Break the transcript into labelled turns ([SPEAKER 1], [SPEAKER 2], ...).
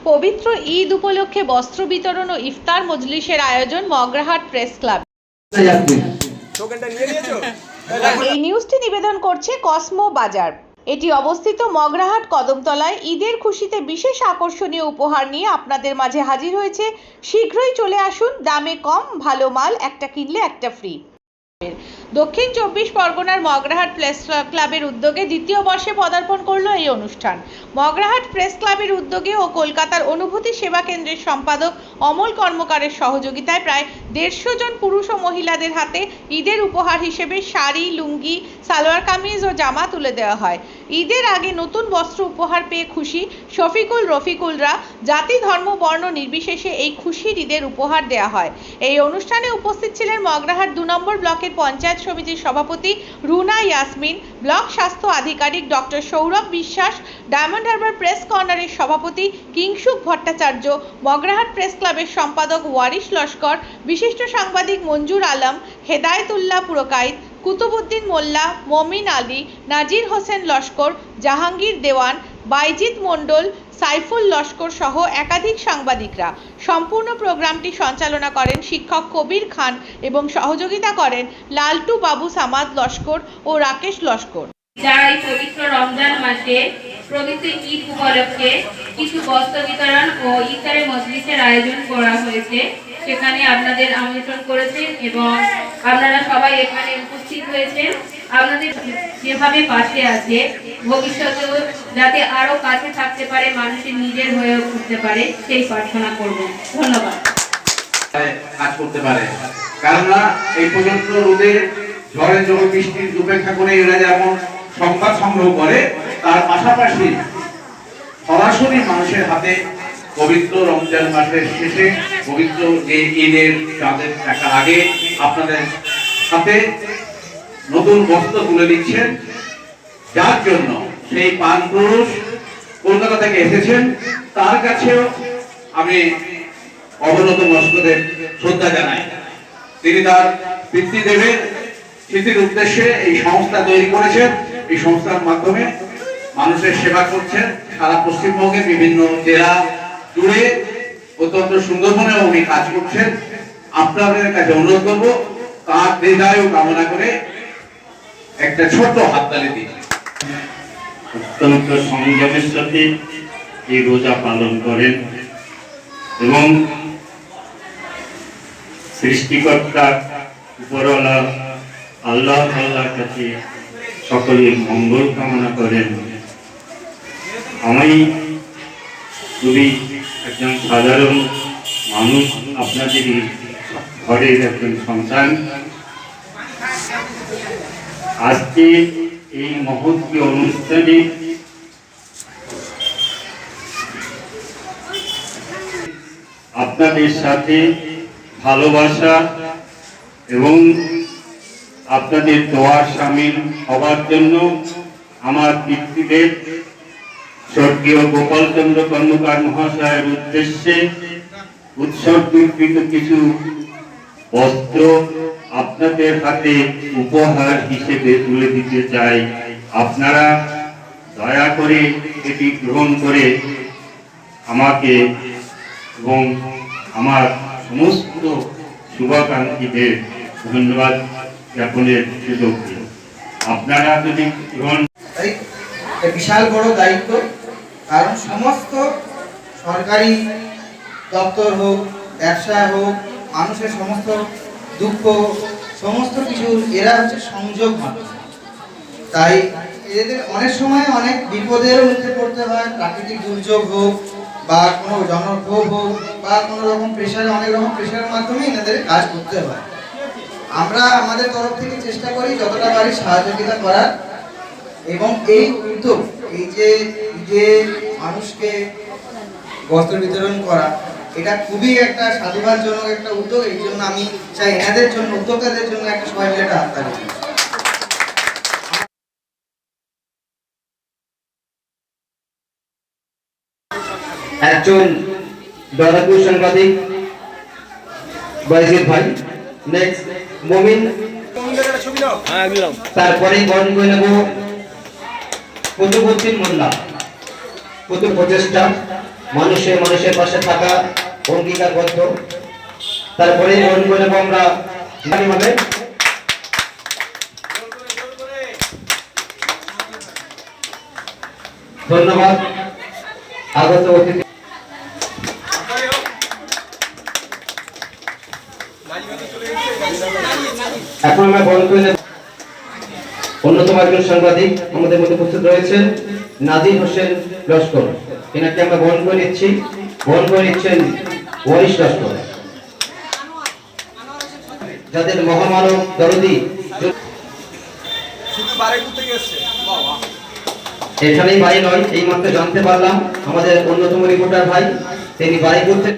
[SPEAKER 1] পবিত্র ঈদ উপলক্ষে বস্ত্র বিতরণ ও ইফতার মজলিসের আয়োজন মগরাহাট প্রেস ক্লাব। এই নিউজটি নিবেদন করছে কসমো বাজার। এটি অবস্থিত মগরাহাট কদমতলায়। ঈদের খুশিতে বিশেষ আকর্ষণীয় উপহার নিয়ে আপনাদের মাঝে হাজির হয়েছে। শীঘ্রই চলে আসুন, দামে কম, ভালো মাল, একটা কিনলে একটা ফ্রি। দক্ষিণ 24 পরগনার মগরাহাট প্রেস ক্লাবের উদ্যোগে দ্বিতীয় বর্ষে পদার্পণ করলো এই অনুষ্ঠান। মগরাহাট প্রেস ক্লাবের উদ্যোগে ও কলকাতার অনুভূতি সেবা কেন্দ্রের সম্পাদক অমল কর্মকারের সহযোগিতায় প্রায় 150 জন পুরুষ ও মহিলাদের হাতে ঈদের উপহার হিসেবে শাড়ি, লুঙ্গি, সালোয়ার কামিজ ও জামা তুলে দেওয়া হয়। ঈদের আগে নতুন বস্ত্র উপহার পেয়ে খুশি শফিকুল রফিকুলরা। জাতি, ধর্ম, বর্ণ নির্বিশেষে এই খুশির ঈদের উপহার দেওয়া হয়। এই অনুষ্ঠানে উপস্থিত ছিলেন মগরাহাট 2 নম্বর ব্লকের পঞ্চায়েত সমিতির সভাপতি রুনা ইয়াসমিন, ব্লক স্বাস্থ্য আধিকারিক ডক্টর সৌরভ বিশ্বাস, ডায়মন্ড হারবার প্রেস কর্নারের সভাপতি কিংসুক ভট্টাচার্য, মগরাহাট প্রেস ক্লাবের সম্পাদক ওয়ারিশ লস্কর, বিশিষ্ট সাংবাদিক মঞ্জুর আলম, হেদায়েতুল্লাহ পুরকাইত, কুতুবুদ্দিন মোল্লা, মমিন আলী, নাজির হোসেন লস্কর, জাহাঙ্গীর দেওয়ান, বাইজিৎ মণ্ডল, সাইফুল লস্কর সহ একাধিক সাংবাদিকরা। সম্পূর্ণ প্রোগ্রামটি সঞ্চালনা করেন শিক্ষক কবির খান এবং সহযোগিতা করেন লালটু বাবু সামাদ লস্কর ও রাকেশ লস্কর।
[SPEAKER 2] যারা এই পবিত্র রমজান মাসে পবিত্র ঈদ উপলক্ষে কিছু বস্ত্র বিতরণ ও ইফতারের মজলিসের আয়োজন করা হয়েছে, সেখানে আপনাদের আমন্ত্রণ করেছেন এবং আপনারা সবাই এখানে উপস্থিত হয়েছেন। আপনাদের যেভাবে পাশে আছে, ভবিষ্যতেও যাতে আরো কাছে থাকতে পারে, মানুষের নিজের হয়ে উঠতে পারে, সেই প্রার্থনা করব। ধন্যবাদ।
[SPEAKER 3] কাজ করতে পারে, কেননা এই পর্যন্ত রোদে, ঝড়ে, জল, বৃষ্টির উপেক্ষা করে এরা যেমন সংবাদ সংগ্রহ করে, তার পাশাপাশি সরাসরি মানুষের হাতে পবিত্র রমজান মাসের শেষে, পবিত্র যে ঈদের চাঁদের টাকা আগে আপনাদের হাতে নতুন বস্ত্র তুলে দিচ্ছেন, যার জন্য সেই পান পুরুষ কলকাতা থেকে এসেছেন, তার কাছেও আমি অবনত মস্তকে শ্রদ্ধা জানাই। তিনি তার পিতৃদেবের স্মৃতির উদ্দেশ্যে এই সংস্থা তৈরি করেছেন। এই সংস্থার মাধ্যমে মানুষের সেবা করছেন। সারা পশ্চিমবঙ্গে বিভিন্ন জেলা জুড়ে, অত্যন্ত সুন্দরবনে উনি কাজ করছেন। আপনাদের কাছে অনুরোধ করবো, তার দীর্ঘায়ু কামনা করে একটা ছোট্ট হাততালি দিন।
[SPEAKER 4] অত্যন্ত সংযমের সাথে এই রোজা পালন করেন এবং সৃষ্টিকর্তা উপরওয়ালা আল্লাহ তাআলার কাছে সকলের মঙ্গল কামনা করেন। আমি খুবই একজন সাধারণ মানুষ, আপনাদের ঘরের একজন সন্তান। আজকে এই মহৎ অনুষ্ঠানে আপনাদের সাথে ভালোবাসা এবং আপনাদের দোয়ার শামিল হবার জন্য আমার পিতৃদেব স্বর্গীয় গোপালচন্দ্র কর্মকার মহাশয়ের উদ্দেশ্যে উৎসর্গীকৃত কিছু বস্ত্র আপনাদের হাতে উপহার হিসেবে তুলে দিতে চাই। আপনারা দয়া করে এটি গ্রহণ করে আমাকে এবং আমার সমস্ত শুভাকাঙ্ক্ষীদের ধন্যবাদ জ্ঞাপনের সুযোগ দিন। আপনারা যদি গ্রহণ,
[SPEAKER 5] বিশাল বড় দায়িত্ব, কারণ সমস্ত সরকারি দপ্তর হোক, ব্যবসা হোক, মানুষের সমস্ত দুঃখ, সমস্ত কিছু এরা হচ্ছে সংযোগ মাধ্যম। তাই এদের অনেক সময় অনেক বিপদের মুখে পড়তে হয়। প্রাকৃতিক দুর্যোগ হোক বা কোনো জনক্ষোভ হোক বা কোনো রকম প্রেশারে, অনেক রকম প্রেশারের মাধ্যমে এনাদের কাজ করতে হয়। আমরা আমাদের তরফ থেকে চেষ্টা করি যতটা পারি সহযোগিতা করার, এবং এই উদ্যোগ, এই যে মানুষকে বস্ত্র বিতরণ করা, এটা খুবই একটা সাধুবাদজনক একটা উদ্যোগ। এই জন্য আমি চাই এনাদের জন্য, উদ্যোক্তাদের জন্য একটা সবাই মিলে একটা হাততালি দিই।
[SPEAKER 6] একজন দয়াপুর সাংবাদিক বাইজিৎ ভাই, নেক্সট মমিন, তারপরে বরণ করে নেব কুতুবুদ্দিন মোল্লা, কুতুব প্রচেষ্টা, মানুষের পাশে থাকা অঙ্গীকারবদ্ধ। তারপরে বরণ করে নেব আমরা হবে। ধন্যবাদ আগত অতিথি। এখন আমরা বরণ করে নেব অন্যতম একজন সাংবাদিক আমাদের মধ্যে উপস্থিত রয়েছেন নাদির হোসেন লস্কর। এনাকে আমরা বরণ করে নিচ্ছি। বরণ করে নিচ্ছেন ওয়ারিশ লস্কর, যাদের মহামানব দরদি এখানেই বাড়ি নয়, এই মাত্র জানতে পারলাম আমাদের অন্যতম রিপোর্টার ভাই তিনি বাড়িপুর থেকে